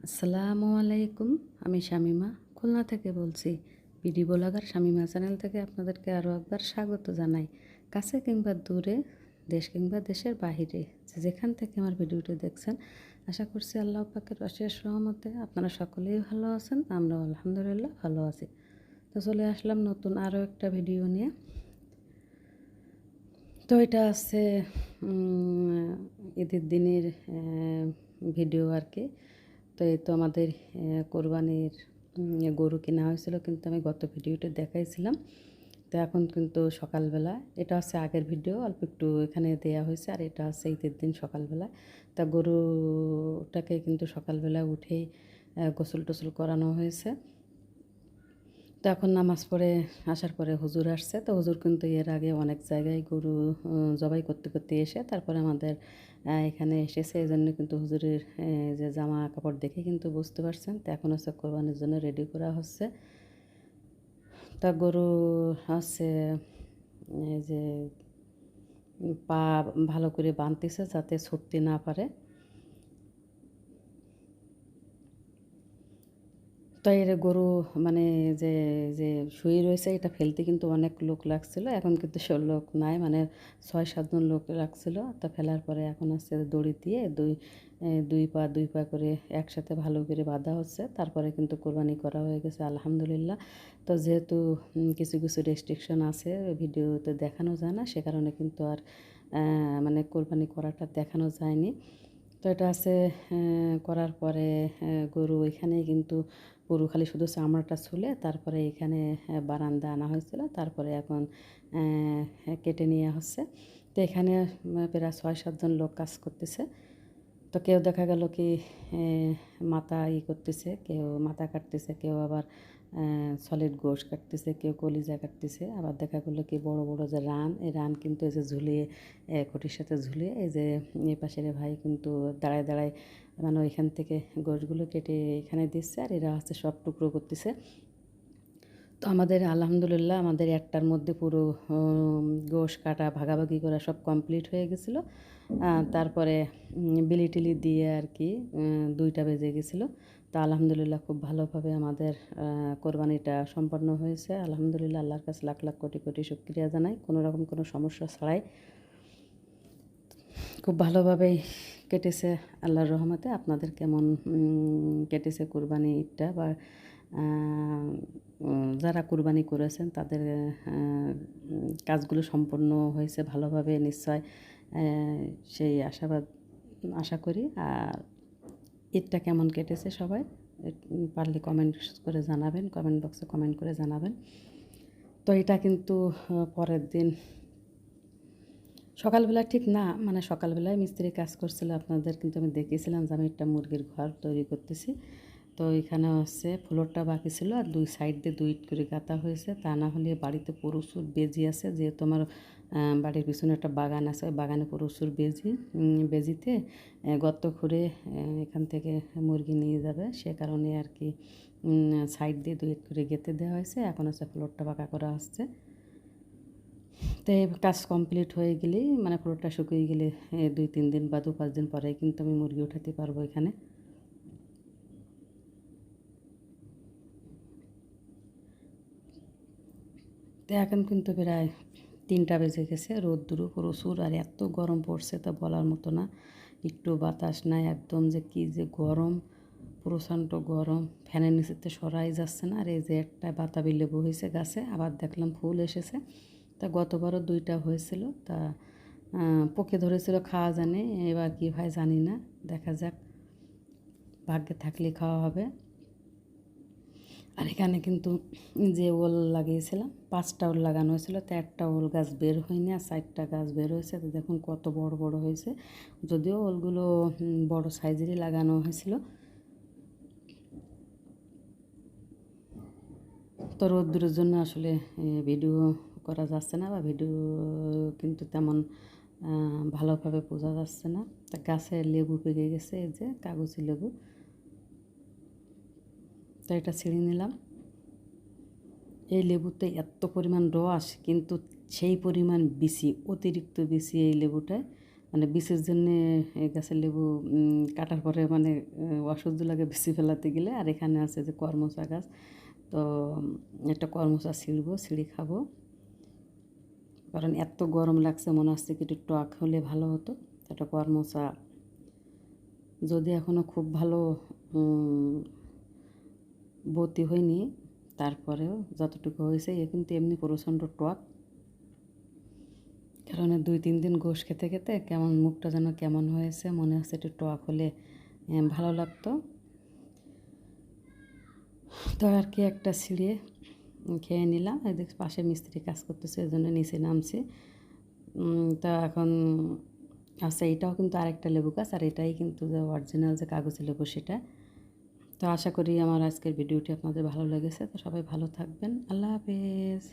আসসালামু আলাইকুম। আমি শামিমা খুলনা থেকে বলছি। বিডি ব্লগার শামিমা চ্যানেল থেকে আপনাদেরকে আরও একবার স্বাগত জানাই। কাছে কিংবা দূরে, দেশ কিংবা দেশের বাহিরে, যেখান থেকে আমার ভিডিওটি দেখছেন, আশা করছি আল্লাহ পাকের অশেষ রহমতে আপনারা সকলেই ভালো আছেন। আমরাও আলহামদুলিল্লাহ ভালো আছি। তো চলে আসলাম নতুন আরও একটা ভিডিও নিয়ে। তো এটা আছে ঈদের দিনের ভিডিও আর কি। তো এই তো আমাদের কোরবানির গরু কেনা হয়েছিল, কিন্তু আমি গত ভিডিওতে দেখাইছিলাম। তো এখন কিন্তু সকালবেলা, এটা হচ্ছে আগের ভিডিও, অল্প একটু এখানে দেয়া হয়েছে, আর এটা হচ্ছে ঈদের দিন সকালবেলা। তা গরুটাকে কিন্তু সকালবেলা উঠেই গোসল টোসল করানো হয়েছে। তো এখন নামাজ পড়ে আসার পরে হুজুর আসছে। তো হুজুর কিন্তু এর আগে অনেক জায়গায় গরু জবাই করতে করতে এসে তারপরে আমাদের এখানে এসেছে। এই জন্য কিন্তু হুজুরের যে জামা কাপড় দেখে কিন্তু বুঝতে পারছেন। তো এখন হচ্ছে কোরবানির জন্য রেডি করা হচ্ছে। তা গরু হচ্ছে এই যে পা ভালো করে বাঁধতেছে যাতে ছুটতে না পারে। তো এর গরু মানে যে যে শুয়ে রয়েছে, এটা ফেলতে কিন্তু অনেক লোক লাগছিল। এখন কিন্তু সে লোক নাই, মানে 6-7 জন লোক লাগছিল। তো ফেলার পরে এখন হচ্ছে দড়ি দিয়ে দুই পা করে একসাথে ভালো করে বাঁধা হচ্ছে। তারপরে কিন্তু কোরবানি করা হয়ে গেছে আলহামদুলিল্লাহ। তো যেহেতু কিছু কিছু রেস্ট্রিকশন আছে, ভিডিওতে দেখানো যায় না, সে কারণে কিন্তু আর মানে কোরবানি করাটা দেখানো যায়নি। তো এটা আছে করার পরে গরু এখানেই কিন্তু গরু খালি শুধু চামড়াটা ছুলে তারপরে এখানে বারান্দা আনা হয়েছিল। তারপরে এখন কেটে নেওয়া হচ্ছে। তো এখানে প্রায় 6-7 জন লোক কাজ করতেছে। তো কেউ দেখা গেল কি মাথা করতেছে, কেউ মাথা কাটতেছে, কেউ আবার সলিড গোশ কাটতেছে, কেউ কলিজা কাটতেছে। আবার দেখা গেলো কি বড় বড় যে রান, এই রান কিন্তু এই যে ঝুলিয়ে খুঁটির সাথে ঝুলিয়ে এই যে এই পাশের ভাই কিন্তু দাঁড়ায় দাঁড়ায় মানে ওইখান থেকে গোশগুলো কেটে এখানে দিচ্ছে, আর এরা হচ্ছে সব টুকরো করতেছে। তো আমাদের আলহামদুলিল্লাহ আমাদের একটার মধ্যে পুরো গোশ কাটা ভাগাভাগি করা সব কমপ্লিট হয়ে গেছিলো। তারপরে বিলি টিলি দিয়ে আর কি 2টা বেজে গেছিলো। তো আলহামদুলিল্লাহ খুব ভালোভাবে আমাদের কোরবানিটা সম্পন্ন হয়েছে। আলহামদুলিল্লাহ আল্লাহর কাছে লাখ লাখ কোটি কোটি শুকরিয়া জানাই, কোনো রকম কোনো সমস্যা ছাড়াই খুব ভালোভাবেই কেটেছে আল্লাহর রহমতে। আপনাদের কেমন কেটেছে কোরবানি ঈদটা, বা যারা কোরবানি করেছেন তাদের কাজগুলো সম্পন্ন হয়েছে ভালোভাবে নিশ্চয়, সেই আশা করি। আর ঈদটা কেমন কেটেছে সবাই পারলে কমেন্ট করে জানাবেন, কমেন্ট বক্সে কমেন্ট করে জানাবেন। তো এটা কিন্তু পরের দিন সকালবেলা ঠিক না, মানে সকালবেলায় মিস্ত্রি কাজ করছিল আপনাদের কিন্তু আমি দেখিয়েছিলাম যে আমি একটা মুরগির ঘর তৈরি করতেছি। তো এখানে হচ্ছে ফ্লোরটা বাকি ছিল, আর 2 সাইড দিয়ে 2 ইট করে গাঁথা হয়েছে। তা না হলে বাড়িতে প্রচুর বেজি আছে, যেহেতু আমার বাড়ির পিছনে একটা বাগান আছে, ওই বাগানে প্রচুর বেজিতে গর্ত খুঁড়ে এখান থেকে মুরগি নিয়ে যাবে, সে কারণে আর কি সাইড দিয়ে 2 ইট করে গেঁথে দেওয়া হয়েছে। এখন হচ্ছে ফ্লোরটা পাকা করা হচ্ছে। তো এই কাজ কমপ্লিট হয়ে গেলেই মানে ফ্লোরটা শুকিয়ে গেলে 2-3 দিন বা 2-5 দিন পরে কিন্তু আমি মুরগি উঠাতে পারবো এখানে। তো এখন কিন্তু প্রায় 3টা বেজে গেছে, রোদ্দুরও প্রচুর, আর এত গরম পড়ছে তা বলার মতো না। একটু বাতাস নাই, একদম যে কী যে গরম, প্রচণ্ড গরম, ফ্যানের নিচেতে সরাই যাচ্ছে না। আর এই যে একটা বাতাবি লেবু হয়েছে গাছে, আবার দেখলাম ফুল এসেছে। তা গতবারও 2টা হয়েছিল, তা পোকে ধরেছিল, খাওয়া জানে, এবার কী হয় জানি না, দেখা যাক, ভাগ্যে থাকলে খাওয়া হবে। আর এখানে কিন্তু যে ওল লাগিয়েছিলাম 5টা ওল লাগানো হয়েছিল, তো একটা ওল গাছ বের হয়নি, আর 4টা গাছ বের হয়েছে। তো দেখুন কত বড় বড় হয়েছে, যদিও ওলগুলো বড় সাইজেরই লাগানো হয়েছিল। তো রোদ্দুরের জন্য আসলে ভিডিও করা যাচ্ছে না, বা ভিডিও কিন্তু তেমন ভালোভাবে বোঝা যাচ্ছে না। তা গাছে লেবু পেকে গেছে, এই যে কাগজি লেবু, তো এটা ছিঁড়ে নিলাম। এই লেবুতে এত পরিমাণ রস, কিন্তু সেই পরিমাণ বিচি, অতিরিক্ত বিচি এই লেবুটায়। মানে বিচির জন্যে এই গাছের লেবু কাটার পরে মানে অসহ্য লাগে বিচি ফেলাতে গেলে। আর এখানে আছে যে কর্মচা গাছ, তো একটা কর্মচা ছিঁড়বো, ছিঁড়ে খাবো, কারণ এত গরম লাগছে, মনে হচ্ছে কি একটু টক হলে ভালো হতো। একটা কর্মচা যদি এখনও খুব ভালো বতি হয়নি, তারপরেও যতটুকু হয়েছে এ কিন্তু এমনি প্রচণ্ড টক। কারণ 2-3 দিন গোশ খেতে খেতে কেমন মুখটা যেন কেমন হয়েছে, মনে হচ্ছে একটু টক হলে ভালো লাগতো। তো আর কি একটা ছিঁড়ে খেয়ে নিলাম। এদিক পাশে মিস্ত্রি কাজ করতেছে, এই জন্য নিচে নামছি। তা এখন আচ্ছা, এটাও কিন্তু আরেকটা লেবু গাছ, আর এটাই কিন্তু যে অরিজিনাল যে কাগজি লেবু সেটা। তো আশা করি আমার আজকের ভিডিওটি আপনাদের ভালো লেগেছে। তো সবাই ভালো থাকবেন। আল্লাহ হাফেজ।